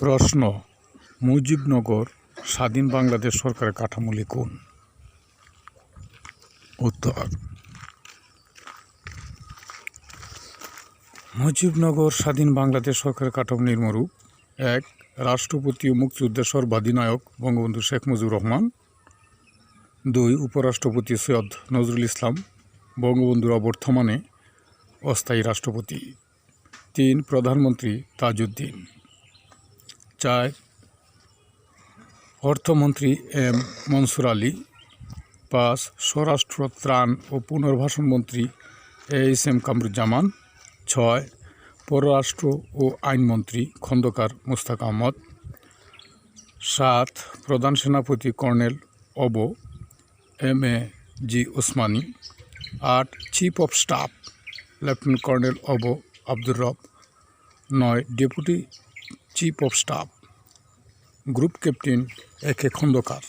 প্রশ্ন: মুজিবনগর স্বাধীন বাংলাদেশ সরকারের কাঠামোলি কোন? উত্তর: মুজিবনগর স্বাধীন বাংলাদেশ সরকারের কাঠামো নিম্নরূপ: ১. রাষ্ট্রপতি ও মুক্তিযুদ্ধের সর্বাধিনায়ক বঙ্গবন্ধু শেখ মুজিবুর রহমান। ২. উপরাষ্ট্রপতি সৈয়দ নজরুল ইসলাম, বঙ্গবন্ধুর অবর্তমানে অস্থায়ী রাষ্ট্রপতি। ৩. প্রধানমন্ত্রী তাজউদ্দিন। ৪. অর্থমন্ত্রী এম মনসুর আলী। ৫. স্বরাষ্ট্র, ত্রাণ ও পুনর্বাসন মন্ত্রী এইচ এম কামরুজ্জামান। ৬. পররাষ্ট্র ও আইনমন্ত্রী খন্দকার মোস্তাক আহমদ। ৭. প্রধান সেনাপতি কর্নেল অব. M A G Osmani. ৮. Chief of staff lieutenant colonel অব. Abdur Rab. ৯. Deputy chief of staff group captain A K Khandakar.